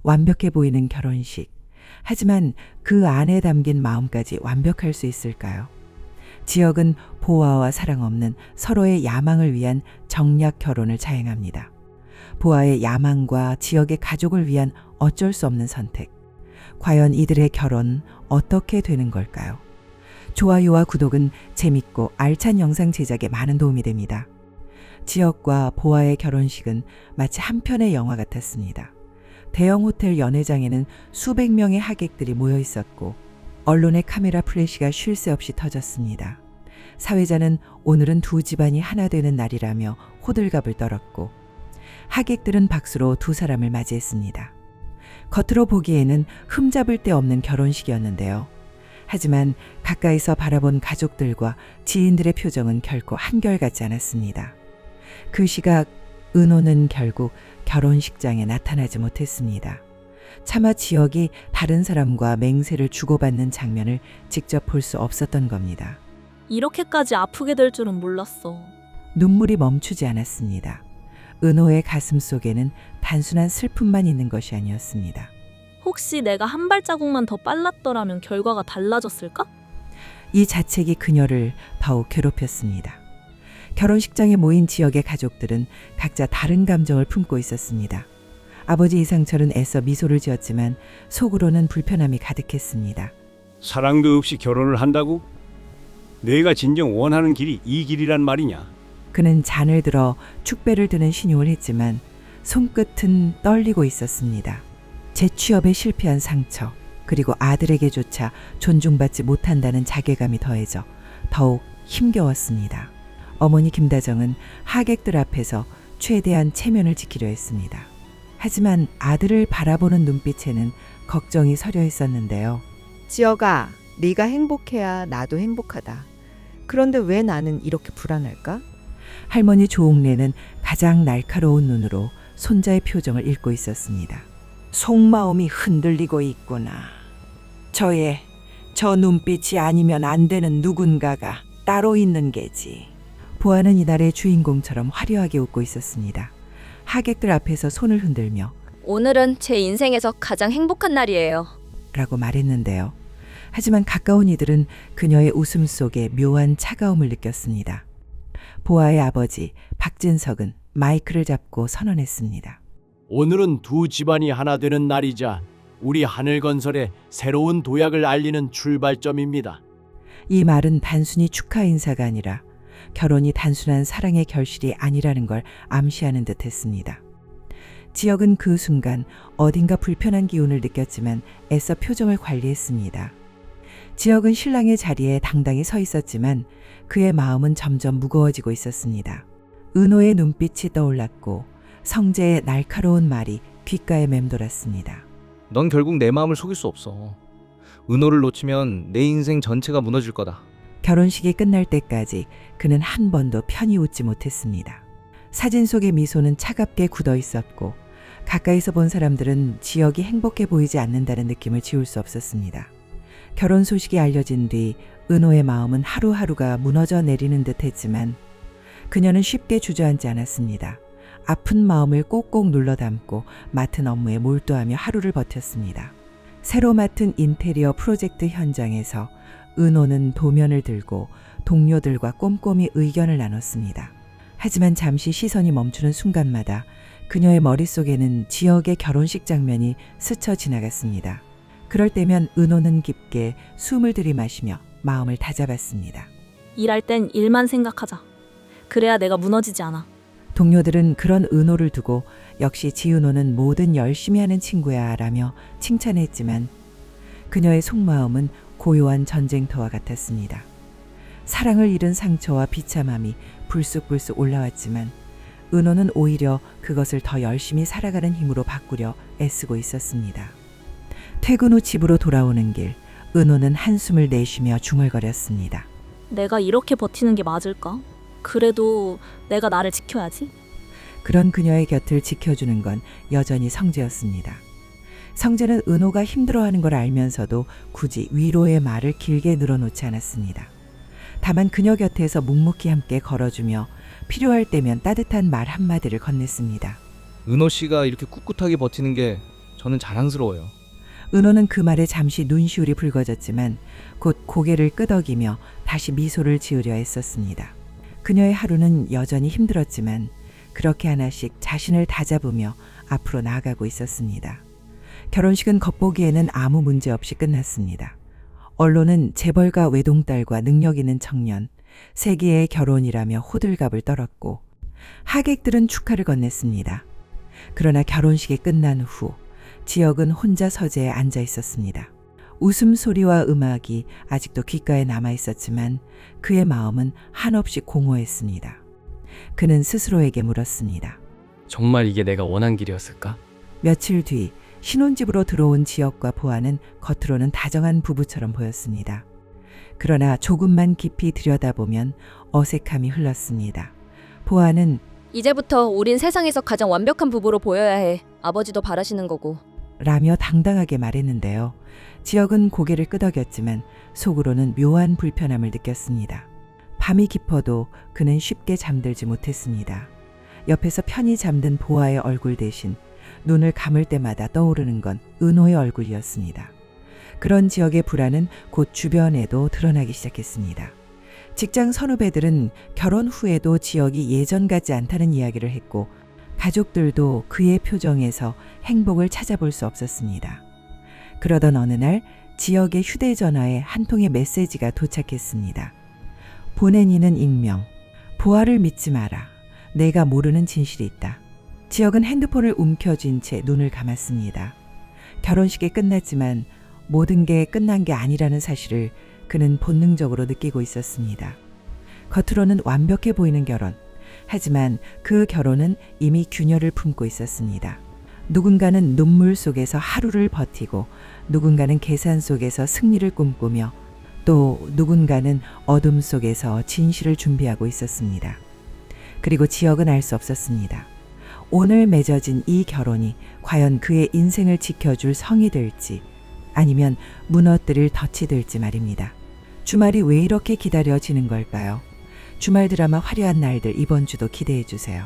완벽해 보이는 결혼식. 하지만 그 안에 담긴 마음까지 완벽할 수 있을까요? 지역은 보아와 사랑 없는 서로의 야망을 위한 정략 결혼을 자행합니다. 보아의 야망과 지역의 가족을 위한 어쩔 수 없는 선택. 과연 이들의 결혼 어떻게 되는 걸까요? 좋아요와 구독은 재밌고 알찬 영상 제작에 많은 도움이 됩니다. 지역과 보아의 결혼식은 마치 한 편의 영화 같았습니다. 대형 호텔 연회장에는 수백 명의 하객들이 모여 있었고 언론의 카메라 플래시가 쉴 새 없이 터졌습니다. 사회자는 오늘은 두 집안이 하나 되는 날이라며 호들갑을 떨었고 하객들은 박수로 두 사람을 맞이했습니다. 겉으로 보기에는 흠잡을 데 없는 결혼식이었는데요. 하지만 가까이서 바라본 가족들과 지인들의 표정은 결코 한결같지 않았습니다. 그 시각 은호는 결국 결혼식장에 나타나지 못했습니다. 차마 지역이 다른 사람과 맹세를 주고받는 장면을 직접 볼 수 없었던 겁니다. 이렇게까지 아프게 될 줄은 몰랐어. 눈물이 멈추지 않았습니다. 은호의 가슴 속에는 단순한 슬픔만 있는 것이 아니었습니다. 혹시 내가 한 발자국만 더 빨랐더라면 결과가 달라졌을까? 이 자책이 그녀를 더욱 괴롭혔습니다. 결혼식장에 모인 지역의 가족들은 각자 다른 감정을 품고 있었습니다. 아버지 이상철은 애써 미소를 지었지만 속으로는 불편함이 가득했습니다. 사랑도 없이 결혼을 한다고? 내가 진정 원하는 길이 이 길이란 말이냐? 그는 잔을 들어 축배를 드는 신용을 했지만 손끝은 떨리고 있었습니다. 재취업에 실패한 상처, 그리고 아들에게조차 존중받지 못한다는 자괴감이 더해져 더욱 힘겨웠습니다. 어머니 김다정은 하객들 앞에서 최대한 체면을 지키려 했습니다. 하지만 아들을 바라보는 눈빛에는 걱정이 서려 있었는데요. 지혁아, 네가 행복해야 나도 행복하다. 그런데 왜 나는 이렇게 불안할까? 할머니 조옥래는 가장 날카로운 눈으로 손자의 표정을 읽고 있었습니다. 속마음이 흔들리고 있구나. 저 눈빛이 아니면 안 되는 누군가가 따로 있는 게지. 보아는 이날의 주인공처럼 화려하게 웃고 있었습니다. 하객들 앞에서 손을 흔들며 오늘은 제 인생에서 가장 행복한 날이에요. 라고 말했는데요. 하지만 가까운 이들은 그녀의 웃음 속에 묘한 차가움을 느꼈습니다. 보아의 아버지 박진석은 마이크를 잡고 선언했습니다. 오늘은 두 집안이 하나 되는 날이자 우리 하늘건설의 새로운 도약을 알리는 출발점입니다. 이 말은 단순히 축하 인사가 아니라 결혼이 단순한 사랑의 결실이 아니라는 걸 암시하는 듯 했습니다. 지역은 그 순간 어딘가 불편한 기운을 느꼈지만 애써 표정을 관리했습니다. 지역은 신랑의 자리에 당당히 서 있었지만 그의 마음은 점점 무거워지고 있었습니다. 은호의 눈빛이 떠올랐고 성재의 날카로운 말이 귓가에 맴돌았습니다. 넌 결국 내 마음을 속일 수 없어. 은호를 놓치면 내 인생 전체가 무너질 거다. 결혼식이 끝날 때까지 그는 한 번도 편히 웃지 못했습니다. 사진 속의 미소는 차갑게 굳어 있었고 가까이서 본 사람들은 지역이 행복해 보이지 않는다는 느낌을 지울 수 없었습니다. 결혼 소식이 알려진 뒤 은호의 마음은 하루하루가 무너져 내리는 듯 했지만 그녀는 쉽게 주저앉지 않았습니다. 아픈 마음을 꼭꼭 눌러 담고 맡은 업무에 몰두하며 하루를 버텼습니다. 새로 맡은 인테리어 프로젝트 현장에서 은호는 도면을 들고 동료들과 꼼꼼히 의견을 나눴습니다. 하지만 잠시 시선이 멈추는 순간마다 그녀의 머릿속에는 지역의 결혼식 장면이 스쳐 지나갔습니다. 그럴 때면 은호는 깊게 숨을 들이마시며 마음을 다잡았습니다. 일할 땐 일만 생각하자. 그래야 내가 무너지지 않아. 동료들은 그런 은호를 두고 역시 지은호는 뭐든 열심히 하는 친구야 라며 칭찬했지만 그녀의 속마음은 고요한 전쟁터와 같았습니다. 사랑을 잃은 상처와 비참함이 불쑥불쑥 올라왔지만 은호는 오히려 그것을 더 열심히 살아가는 힘으로 바꾸려 애쓰고 있었습니다. 퇴근 후 집으로 돌아오는 길, 은호는 한숨을 내쉬며 중얼거렸습니다. 내가 이렇게 버티는 게 맞을까? 그래도 내가 나를 지켜야지. 그런 그녀의 곁을 지켜주는 건 여전히 성재였습니다. 성재는 은호가 힘들어하는 걸 알면서도 굳이 위로의 말을 길게 늘어놓지 않았습니다. 다만 그녀 곁에서 묵묵히 함께 걸어주며 필요할 때면 따뜻한 말 한마디를 건넸습니다. 은호 씨가 이렇게 꿋꿋하게 버티는 게 저는 자랑스러워요. 은호는 그 말에 잠시 눈시울이 붉어졌지만 곧 고개를 끄덕이며 다시 미소를 지으려 애썼습니다. 그녀의 하루는 여전히 힘들었지만 그렇게 하나씩 자신을 다잡으며 앞으로 나아가고 있었습니다. 결혼식은 겉보기에는 아무 문제 없이 끝났습니다. 언론은 재벌가 외동딸과 능력 있는 청년, 세기의 결혼이라며 호들갑을 떨었고 하객들은 축하를 건넸습니다. 그러나 결혼식이 끝난 후 지역은 혼자 서재에 앉아 있었습니다. 웃음소리와 음악이 아직도 귓가에 남아 있었지만 그의 마음은 한없이 공허했습니다. 그는 스스로에게 물었습니다. 정말 이게 내가 원한 길이었을까? 며칠 뒤 신혼집으로 들어온 지역과 보아는 겉으로는 다정한 부부처럼 보였습니다. 그러나 조금만 깊이 들여다보면 어색함이 흘렀습니다. 보아는 이제부터 우린 세상에서 가장 완벽한 부부로 보여야 해. 아버지도 바라시는 거고. 라며 당당하게 말했는데요. 지역은 고개를 끄덕였지만 속으로는 묘한 불편함을 느꼈습니다. 밤이 깊어도 그는 쉽게 잠들지 못했습니다. 옆에서 편히 잠든 보아의 얼굴 대신 눈을 감을 때마다 떠오르는 건 은호의 얼굴이었습니다. 그런 지역의 불안은 곧 주변에도 드러나기 시작했습니다. 직장 선후배들은 결혼 후에도 지역이 예전 같지 않다는 이야기를 했고 가족들도 그의 표정에서 행복을 찾아볼 수 없었습니다. 그러던 어느 날 지역의 휴대전화에 한 통의 메시지가 도착했습니다. 보낸 이는 익명. 보아를 믿지 마라. 내가 모르는 진실이 있다. 지역은 핸드폰을 움켜쥔 채 눈을 감았습니다. 결혼식이 끝났지만 모든 게 끝난 게 아니라는 사실을 그는 본능적으로 느끼고 있었습니다. 겉으로는 완벽해 보이는 결혼. 하지만 그 결혼은 이미 균열을 품고 있었습니다. 누군가는 눈물 속에서 하루를 버티고 누군가는 계산 속에서 승리를 꿈꾸며 또 누군가는 어둠 속에서 진실을 준비하고 있었습니다. 그리고 지역은 알 수 없었습니다. 오늘 맺어진 이 결혼이 과연 그의 인생을 지켜줄 성이 될지 아니면 무너뜨릴 덫이 될지 말입니다. 주말이 왜 이렇게 기다려지는 걸까요? 주말 드라마 화려한 날들 이번 주도 기대해 주세요.